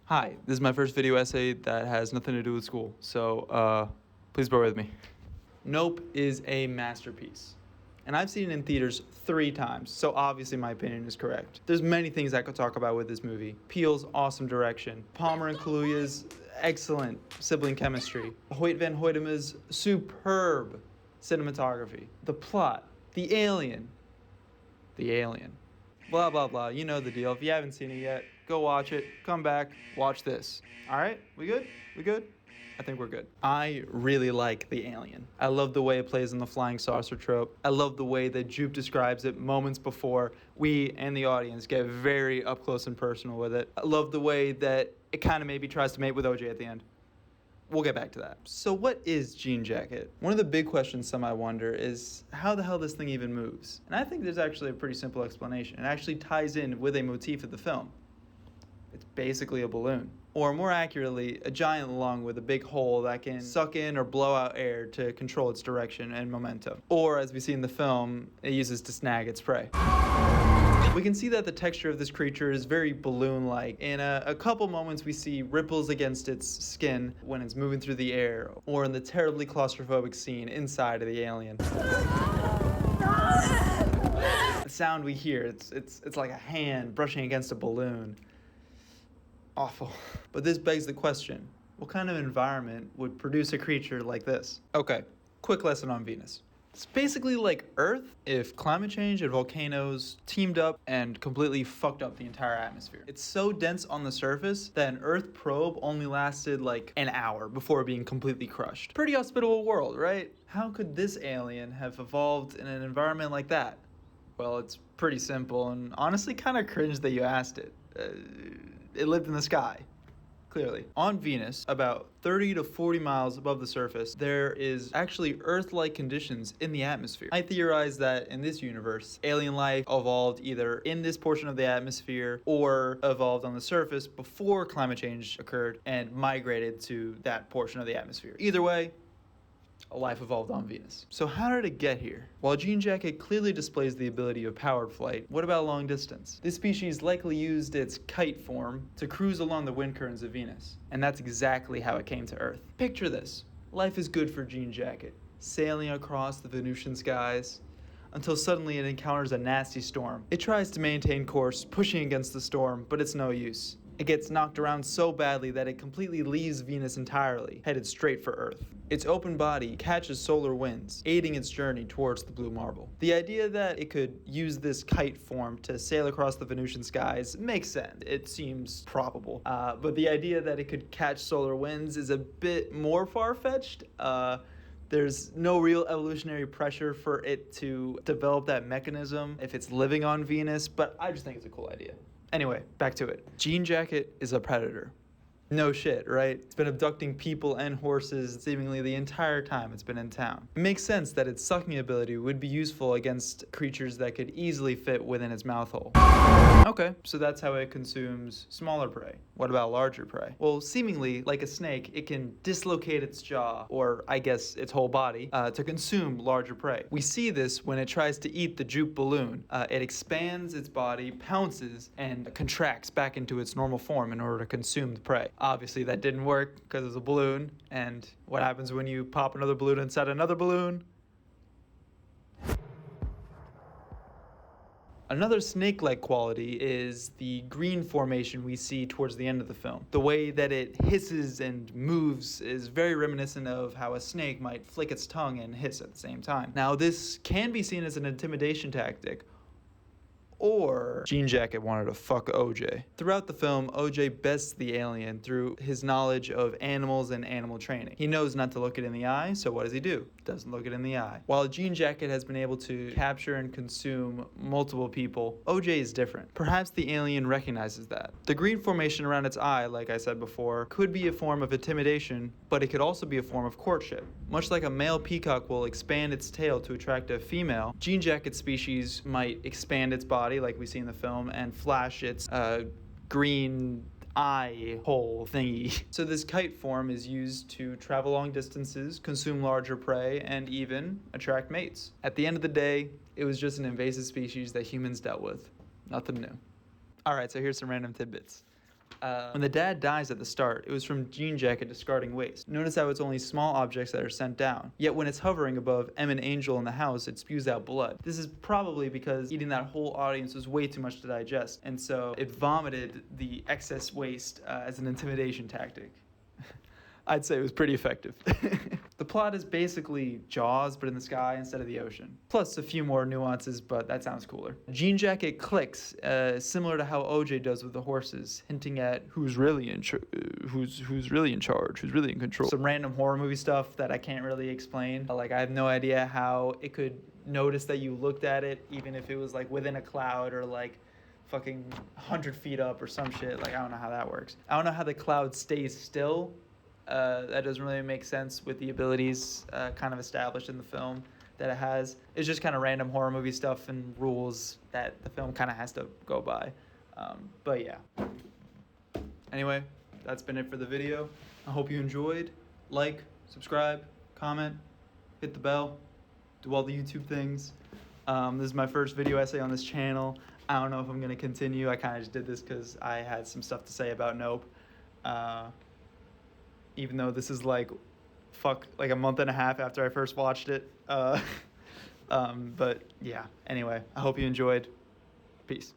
Hi, this is my first video essay that has nothing to do with school, so please bear with me. Nope is a masterpiece. And I've seen it in theaters 3 times, so obviously my opinion is correct. There's many things I could talk about with this movie. Peele's awesome direction, Palmer and Kaluuya's excellent sibling chemistry, Hoyt van Hoytema's superb cinematography, the plot, the alien, blah, blah, blah. You know the deal. If you haven't seen it yet, go watch it, come back, watch this. All right, we good? We good? I think we're good. I really like The Alien. I love the way it plays in the flying saucer trope. I love the way that Jupe describes it moments before we and the audience get very up close and personal with it. I love the way that it kind of maybe tries to mate with OJ at the end. We'll get back to that. So what is Jean Jacket? One of the big questions some might wonder is how the hell this thing even moves? And I think there's actually a pretty simple explanation. It actually ties in with a motif of the film. It's basically a balloon. Or more accurately, a giant lung with a big hole that can suck in or blow out air to control its direction and momentum. Or, as we see in the film, it uses to snag its prey. We can see that the texture of this creature is very balloon-like. In a couple moments we see ripples against its skin when it's moving through the air, or in the terribly claustrophobic scene inside of the alien. The sound we hear, it's like a hand brushing against a balloon. Awful. But this begs the question, what kind of environment would produce a creature like this? Okay, quick lesson on Venus. It's basically like Earth if climate change and volcanoes teamed up and completely fucked up the entire atmosphere. It's so dense on the surface that an Earth probe only lasted like an hour before being completely crushed. Pretty hospitable world, right? How could this alien have evolved in an environment like that? Well, it's pretty simple and honestly kind of cringe that you asked it. It lived in the sky. Clearly. On Venus, about 30 to 40 miles above the surface, there is actually Earth-like conditions in the atmosphere. I theorize that in this universe, alien life evolved either in this portion of the atmosphere or evolved on the surface before climate change occurred and migrated to that portion of the atmosphere. Either way, life evolved on Venus. So how did it get here? While Jean Jacket clearly displays the ability of powered flight, what about long distance? This species likely used its kite form to cruise along the wind currents of Venus, and that's exactly how it came to Earth. Picture this. Life is good for Jean Jacket, sailing across the Venusian skies, until suddenly it encounters a nasty storm. It tries to maintain course, pushing against the storm, but it's no use. It gets knocked around so badly that it completely leaves Venus entirely, headed straight for Earth. Its open body catches solar winds, aiding its journey towards the blue marble. The idea that it could use this kite form to sail across the Venusian skies makes sense. It seems probable. But the idea that it could catch solar winds is a bit more far-fetched. There's no real evolutionary pressure for it to develop that mechanism if it's living on Venus, but I just think it's a cool idea. Anyway, back to it. Jean Jacket is a predator. No shit, right? It's been abducting people and horses seemingly the entire time it's been in town. It makes sense that its sucking ability would be useful against creatures that could easily fit within its mouth hole. Okay, so that's how it consumes smaller prey. What about larger prey? Well, seemingly, like a snake, it can dislocate its jaw, or I guess its whole body, to consume larger prey. We see this when it tries to eat the Jupe balloon. It expands its body, pounces, and contracts back into its normal form in order to consume the prey. Obviously, that didn't work because it's a balloon, and what happens when you pop another balloon inside another balloon? Another snake-like quality is the green formation we see towards the end of the film. The way that it hisses and moves is very reminiscent of how a snake might flick its tongue and hiss at the same time. Now, this can be seen as an intimidation tactic, or Jean Jacket wanted to fuck OJ. Throughout the film, OJ bests the alien through his knowledge of animals and animal training. He knows not to look it in the eye, so what does he do? Doesn't look it in the eye. While Jean Jacket has been able to capture and consume multiple people, OJ is different. Perhaps the alien recognizes that. The green formation around its eye, like I said before, could be a form of intimidation, but it could also be a form of courtship. Much like a male peacock will expand its tail to attract a female, Jean Jacket species might expand its body like we see in the film and flash its green eye hole thingy. So this kite form is used to travel long distances, consume larger prey, and even attract mates. At the end of the day, it was just an invasive species that humans dealt with. Nothing new. Alright, so here's some random tidbits. When the dad dies at the start, it was from jean jacket discarding waste. Notice how it's only small objects that are sent down. Yet when it's hovering above M and Angel in the house, it spews out blood. This is probably because eating that whole audience was way too much to digest, and so it vomited the excess waste as an intimidation tactic. I'd say it was pretty effective. The plot is basically Jaws, but in the sky instead of the ocean. Plus a few more nuances, but that sounds cooler. Jean Jacket clicks, similar to how OJ does with the horses, hinting at who's really in charge, who's really in charge, who's really in control. Some random horror movie stuff that I can't really explain. Like, I have no idea how it could notice that you looked at it, even if it was like within a cloud or like fucking 100 feet up or some shit. Like, I don't know how that works. I don't know how the cloud stays still. That doesn't really make sense with the abilities kind of established in the film that it has. It's just kind of random horror movie stuff and rules that the film kind of has to go by. But yeah. Anyway, that's been it for the video. I hope you enjoyed. Like, subscribe, comment, hit the bell, do all the YouTube things. This is my first video essay on this channel. I don't know if I'm going to continue. I kind of just did this because I had some stuff to say about Nope. Even though this is like a month and a half after I first watched it. But yeah, anyway, I hope you enjoyed. Peace.